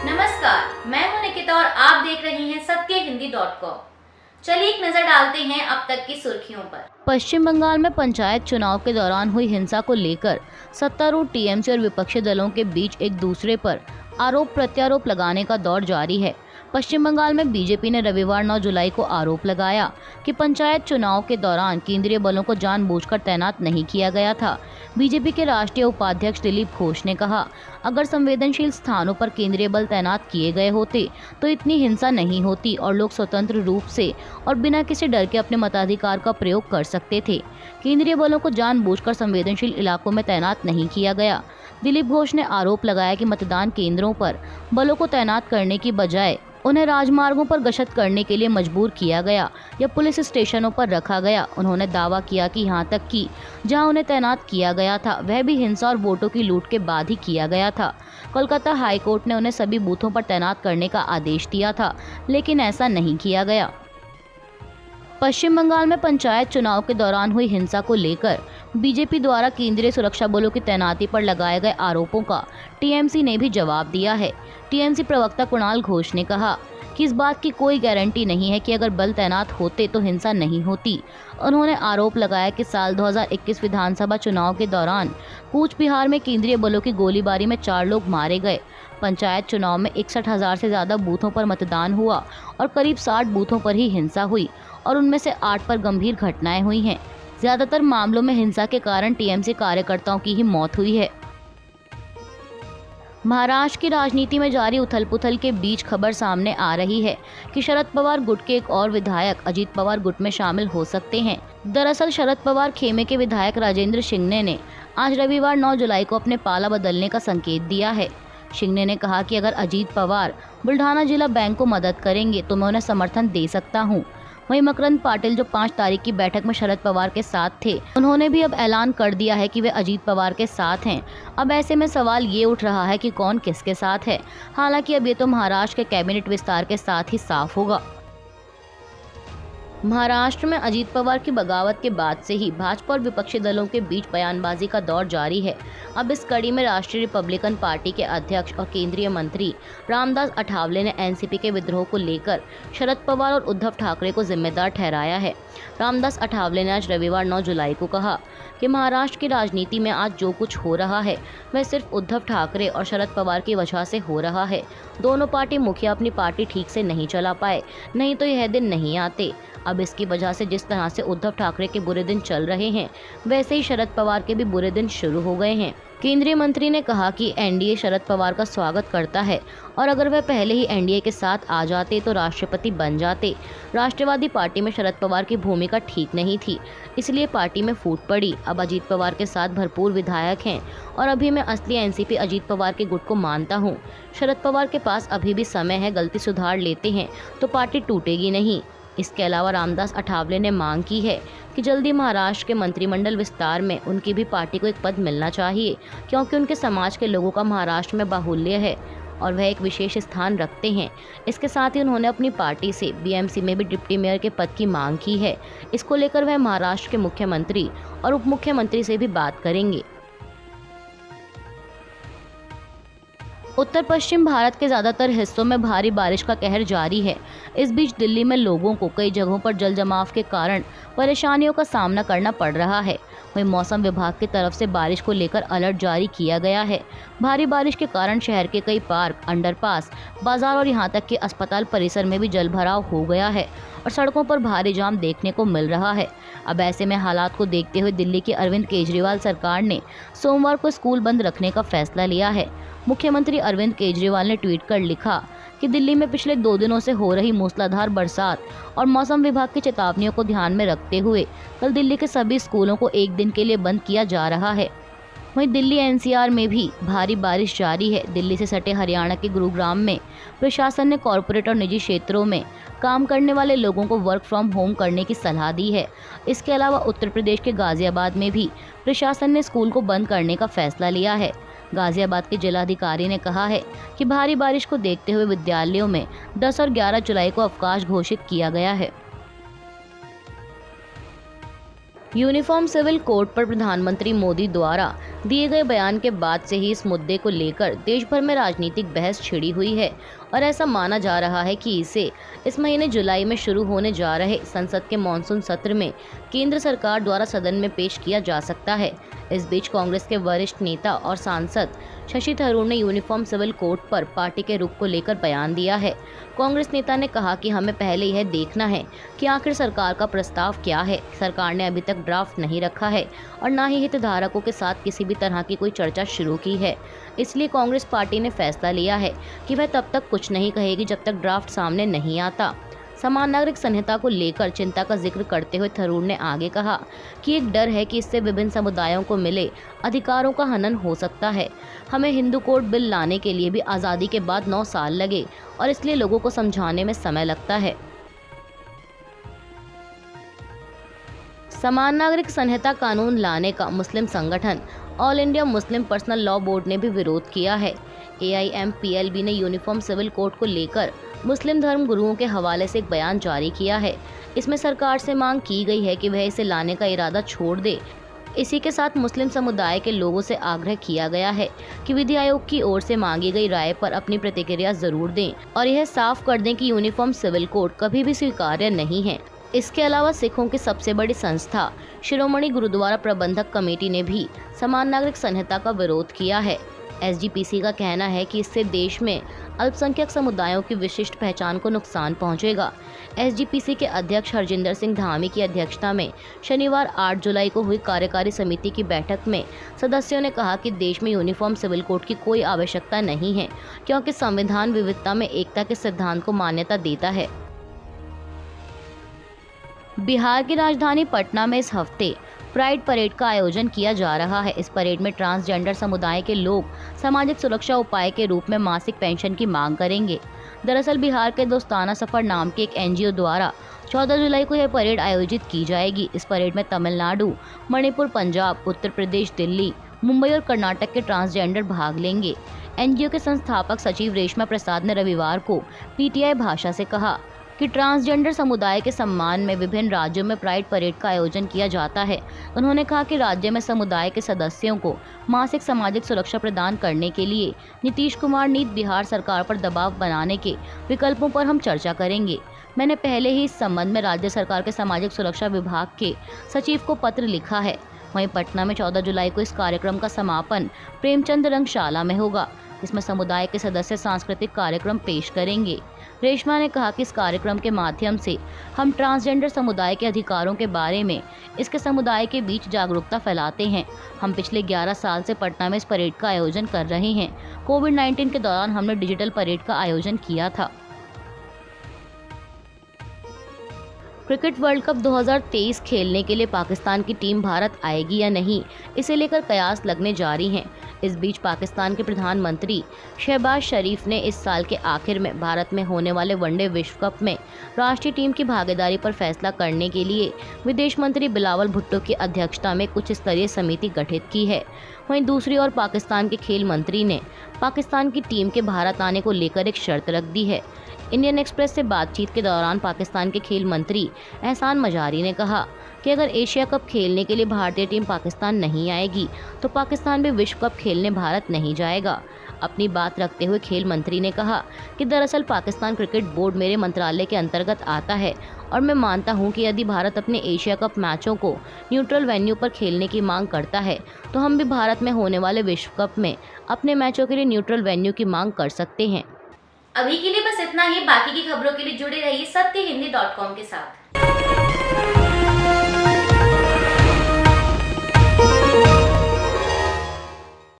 नमस्कार, मैं हूं निकिता और आप देख रहे हैं सत्यहिंदी.com। चलिए एक नजर डालते हैं अब तक की सुर्खियों पर। पश्चिम बंगाल में पंचायत चुनाव के दौरान हुई हिंसा को लेकर सत्तारूढ़ टीएमसी और विपक्षी दलों के बीच एक दूसरे पर आरोप प्रत्यारोप लगाने का दौर जारी है। पश्चिम बंगाल में बीजेपी ने रविवार 9 जुलाई को आरोप लगाया कि पंचायत चुनाव के दौरान केंद्रीय बलों को जानबूझकर तैनात नहीं किया गया था। बीजेपी के राष्ट्रीय उपाध्यक्ष दिलीप घोष ने कहा, अगर संवेदनशील स्थानों पर केंद्रीय बल तैनात किए गए होते तो इतनी हिंसा नहीं होती और लोग स्वतंत्र रूप से और बिना किसी डर के अपने मताधिकार का प्रयोग कर सकते थे। केंद्रीय बलों को जानबूझकर संवेदनशील इलाकों में तैनात नहीं किया गया। दिलीप घोष ने आरोप लगाया कि मतदान केंद्रों पर बलों को तैनात करने की बजाय उन्हें राजमार्गों पर गश्त करने के लिए मजबूर किया गया या पुलिस स्टेशनों पर रखा गया। उन्होंने दावा किया कि यहाँ तक कि जहाँ उन्हें तैनात किया गया था वह भी हिंसा और वोटों की लूट के बाद ही किया गया था। कोलकाता हाईकोर्ट ने उन्हें सभी बूथों पर तैनात करने का आदेश दिया था, लेकिन ऐसा नहीं किया गया। पश्चिम बंगाल में पंचायत चुनाव के दौरान हुई हिंसा को लेकर बीजेपी द्वारा केंद्रीय सुरक्षा बलों की तैनाती पर लगाए गए आरोपों का टीएमसी ने भी जवाब दिया है। टीएमसी प्रवक्ता कुणाल घोष ने कहा कि इस बात की कोई गारंटी नहीं है कि अगर बल तैनात होते तो हिंसा नहीं होती। उन्होंने आरोप लगाया कि साल 2021 विधानसभा चुनाव के दौरान कूच बिहार में केंद्रीय बलों की गोलीबारी में 4 लोग मारे गए। पंचायत चुनाव में 61,000 से ज़्यादा बूथों पर मतदान हुआ और करीब 60 बूथों पर ही हिंसा हुई और उनमें से 8 पर गंभीर घटनाएं हुई हैं। ज़्यादातर मामलों में हिंसा के कारण टीएमसी कार्यकर्ताओं की ही मौत हुई है। महाराष्ट्र की राजनीति में जारी उथल-पुथल के बीच खबर सामने आ रही है कि शरद पवार गुट के एक और विधायक अजीत पवार गुट में शामिल हो सकते हैं। दरअसल शरद पवार खेमे के विधायक राजेंद्र शिंगने ने आज रविवार 9 जुलाई को अपने पाला बदलने का संकेत दिया है। शिंगने ने कहा कि अगर अजीत पवार बुल्ढाना जिला बैंक को मदद करेंगे तो मैं उन्हें समर्थन दे सकता हूं। वहीं मकरंद पाटिल जो 5 तारीख की बैठक में शरद पवार के साथ थे, उन्होंने भी अब ऐलान कर दिया है कि वे अजीत पवार के साथ हैं। अब ऐसे में सवाल ये उठ रहा है कि कौन किसके साथ है। हालांकि अब ये तो महाराष्ट्र के कैबिनेट विस्तार के साथ ही साफ होगा। महाराष्ट्र में अजीत पवार की बगावत के बाद से ही भाजपा और विपक्षी दलों के बीच बयानबाजी का दौर जारी है। अब इस कड़ी में राष्ट्रीय रिपब्लिकन पार्टी के अध्यक्ष और केंद्रीय मंत्री रामदास अठावले ने एनसीपी के विद्रोह को लेकर शरद पवार और उद्धव ठाकरे को जिम्मेदार ठहराया है। रामदास अठावले ने आज रविवार 9 जुलाई को कहा कि महाराष्ट्र की राजनीति में आज जो कुछ हो रहा है वह सिर्फ उद्धव ठाकरे और शरद पवार की वजह से हो रहा है। दोनों पार्टी मुखिया अपनी पार्टी ठीक से नहीं चला पाए, नहीं तो यह दिन नहीं आते। अब इसकी वजह से जिस तरह से उद्धव ठाकरे के बुरे दिन चल रहे हैं, वैसे ही शरद पवार के भी बुरे दिन शुरू हो गए हैं। केंद्रीय मंत्री ने कहा कि एनडीए शरद पवार का स्वागत करता है और अगर वह पहले ही एनडीए के साथ आ जाते तो राष्ट्रपति बन जाते। राष्ट्रवादी पार्टी में शरद पवार की भूमिका ठीक नहीं थी, इसलिए पार्टी में फूट पड़ी। अब अजीत पवार के साथ भरपूर विधायक हैं और अभी मैं असली एनसीपी अजीत पवार के गुट को मानता हूँ। शरद पवार के पास अभी भी समय है, गलती सुधार लेते हैं तो पार्टी टूटेगी नहीं। इसके अलावा रामदास अठावले ने मांग की है कि जल्दी महाराष्ट्र के मंत्रिमंडल विस्तार में उनकी भी पार्टी को एक पद मिलना चाहिए, क्योंकि उनके समाज के लोगों का महाराष्ट्र में बाहुल्य है और वह एक विशेष स्थान रखते हैं। इसके साथ ही उन्होंने अपनी पार्टी से बीएमसी में भी डिप्टी मेयर के पद की मांग की है। इसको लेकर वह महाराष्ट्र के मुख्यमंत्री और उप मुख्यमंत्री से भी बात करेंगे। उत्तर पश्चिम भारत के ज़्यादातर हिस्सों में भारी बारिश का कहर जारी है। इस बीच दिल्ली में लोगों को कई जगहों पर जल जमाव के कारण परेशानियों का सामना करना पड़ रहा है। वहीं मौसम विभाग की तरफ से बारिश को लेकर अलर्ट जारी किया गया है। भारी बारिश के कारण शहर के कई पार्क, अंडरपास, बाजार और यहां तक कि अस्पताल परिसर में भी जलभराव हो गया है और सड़कों पर भारी जाम देखने को मिल रहा है। अब ऐसे में हालात को देखते हुए दिल्ली की अरविंद केजरीवाल सरकार ने सोमवार को स्कूल बंद रखने का फैसला लिया है। मुख्यमंत्री अरविंद केजरीवाल ने ट्वीट कर लिखा कि दिल्ली में पिछले 2 दिनों से हो रही मूसलाधार बरसात और मौसम विभाग की चेतावनियों को ध्यान में रखते हुए कल दिल्ली के सभी स्कूलों को 1 दिन के लिए बंद किया जा रहा है। वहीं दिल्ली एनसीआर में भी भारी बारिश जारी है। दिल्ली से सटे हरियाणा के गुरुग्राम में प्रशासन ने कॉरपोरेट और निजी क्षेत्रों में काम करने वाले लोगों को वर्क फ्रॉम होम करने की सलाह दी है। इसके अलावा उत्तर प्रदेश के गाजियाबाद में भी प्रशासन ने स्कूल को बंद करने का फैसला लिया है। गाजियाबाद के जिलाधिकारी ने कहा है कि भारी बारिश को देखते हुए विद्यालयों में 10 और 11 जुलाई को अवकाश घोषित किया गया है। यूनिफॉर्म सिविल कोड पर प्रधानमंत्री मोदी द्वारा दिए गए बयान के बाद से ही इस मुद्दे को लेकर देश भर में राजनीतिक बहस छिड़ी हुई है और ऐसा माना जा रहा है कि इसे इस महीने जुलाई में शुरू होने जा रहे संसद के मानसून सत्र में केंद्र सरकार द्वारा सदन में पेश किया जा सकता है। इस बीच कांग्रेस के वरिष्ठ नेता और सांसद शशि थरूर ने यूनिफॉर्म सिविल कोड पर पार्टी के रुख को लेकर बयान दिया है। कांग्रेस नेता ने कहा कि हमें पहले यह देखना है कि आखिर सरकार का प्रस्ताव क्या है। सरकार ने अभी तक ड्राफ्ट नहीं रखा है और न ही हितधारकों के साथ किसी भी तरह की कोई चर्चा शुरू की है। इसलिए कांग्रेस पार्टी ने फैसला लिया है कि वह तब तक कुछ नहीं कहेगी जब तक ड्राफ्ट सामने नहीं आता। समान नागरिक संहिता को लेकर चिंता का जिक्र करते हुए थरूर ने आगे कहा कि एक डर है कि इससे विभिन्न समुदायों को मिले अधिकारों का हनन हो सकता है। हमें हिंदू कोड बिल लाने के लिए भी आज़ादी के बाद 9 साल लगे और इसलिए लोगों को समझाने में समय लगता है। समान नागरिक संहिता कानून लाने का मुस्लिम संगठन all India Muslim personal law board ने भी विरोध किया है। AIMPLB ने यूनिफॉर्म सिविल कोड को लेकर मुस्लिम धर्म गुरुओं के हवाले से एक बयान जारी किया है। इसमें सरकार से मांग की गई है कि वह इसे लाने का इरादा छोड़ दे। इसी के साथ मुस्लिम समुदाय के लोगों से आग्रह किया गया है कि विधि आयोग की ओर से मांगी गई राय पर अपनी प्रतिक्रिया जरूर दें और यह साफ कर दें कि यूनिफॉर्म सिविल कोड कभी भी स्वीकार्य नहीं है। इसके अलावा सिखों की सबसे बड़ी संस्था शिरोमणि गुरुद्वारा प्रबंधक कमेटी ने भी समान नागरिक संहिता का विरोध किया है। SGPC का कहना है कि इससे देश में अल्पसंख्यक समुदायों की विशिष्ट पहचान को नुकसान पहुंचेगा। SGPC के अध्यक्ष हरजिंदर सिंह धामी की अध्यक्षता में शनिवार 8 जुलाई को हुई कार्यकारी समिति की बैठक में सदस्यों ने कहा कि देश में यूनिफॉर्म सिविल कोड की कोई आवश्यकता नहीं है, क्योंकि संविधान विविधता में एकता के सिद्धांत को मान्यता देता है। बिहार की राजधानी पटना में इस हफ्ते प्राइड परेड का आयोजन किया जा रहा है। इस परेड में ट्रांसजेंडर समुदाय के लोग सामाजिक सुरक्षा उपाय के रूप में मासिक पेंशन की मांग करेंगे। दरअसल बिहार के दोस्ताना सफर नाम के एक NGO द्वारा 14 जुलाई को यह परेड आयोजित की जाएगी। इस परेड में तमिलनाडु, मणिपुर, पंजाब, उत्तर प्रदेश, दिल्ली, मुंबई और कर्नाटक के ट्रांसजेंडर भाग लेंगे। NGO के संस्थापक सचिव रेशमा प्रसाद ने रविवार को PTI भाषा से कहा कि ट्रांसजेंडर समुदाय के सम्मान में विभिन्न राज्यों में प्राइड परेड का आयोजन किया जाता है। उन्होंने कहा कि राज्य में समुदाय के सदस्यों को मासिक सामाजिक सुरक्षा प्रदान करने के लिए नीतीश कुमार नीति बिहार सरकार पर दबाव बनाने के विकल्पों पर हम चर्चा करेंगे। मैंने पहले ही इस संबंध में राज्य सरकार के सामाजिक सुरक्षा विभाग के सचिव को पत्र लिखा है। वहीं पटना में 14 जुलाई को इस कार्यक्रम का समापन प्रेमचंद रंगशाला में होगा। इसमें समुदाय के सदस्य सांस्कृतिक कार्यक्रम पेश करेंगे। रेशमा ने कहा कि इस कार्यक्रम के माध्यम से हम ट्रांसजेंडर समुदाय के अधिकारों के बारे में इसके समुदाय के बीच जागरूकता फैलाते हैं। हम पिछले 11 साल से पटना में इस परेड का आयोजन कर रहे हैं। कोविड-19 के दौरान हमने डिजिटल परेड का आयोजन किया था। क्रिकेट वर्ल्ड कप 2023 खेलने के लिए पाकिस्तान की टीम भारत आएगी या नहीं, इसे लेकर कयास लगने जारी हैं। इस बीच पाकिस्तान के प्रधानमंत्री शहबाज शरीफ ने इस साल के आखिर में भारत में होने वाले वनडे विश्व कप में राष्ट्रीय टीम की भागीदारी पर फैसला करने के लिए विदेश मंत्री बिलावल भुट्टो की अध्यक्षता में कुछ स्तरीय समिति गठित की है। वहीं दूसरी ओर पाकिस्तान के खेल मंत्री ने पाकिस्तान की टीम के भारत आने को लेकर एक शर्त रख दी है। इंडियन एक्सप्रेस से बातचीत के दौरान पाकिस्तान के खेल मंत्री एहसान मजारी ने कहा कि अगर एशिया कप खेलने के लिए भारतीय टीम पाकिस्तान नहीं आएगी तो पाकिस्तान भी विश्व कप खेलने भारत नहीं जाएगा। अपनी बात रखते हुए खेल मंत्री ने कहा कि दरअसल पाकिस्तान क्रिकेट बोर्ड मेरे मंत्रालय के अंतर्गत आता है और मैं मानता हूं कि यदि भारत अपने एशिया कप मैचों को न्यूट्रल वेन्यू पर खेलने की मांग करता है तो हम भी भारत में होने वाले विश्व कप में अपने मैचों के लिए न्यूट्रल वेन्यू की मांग कर सकते हैं। अभी के लिए बस इतना ही। बाकी की खबरों के लिए जुड़े रहिए सत्यहिंदी.com के साथ।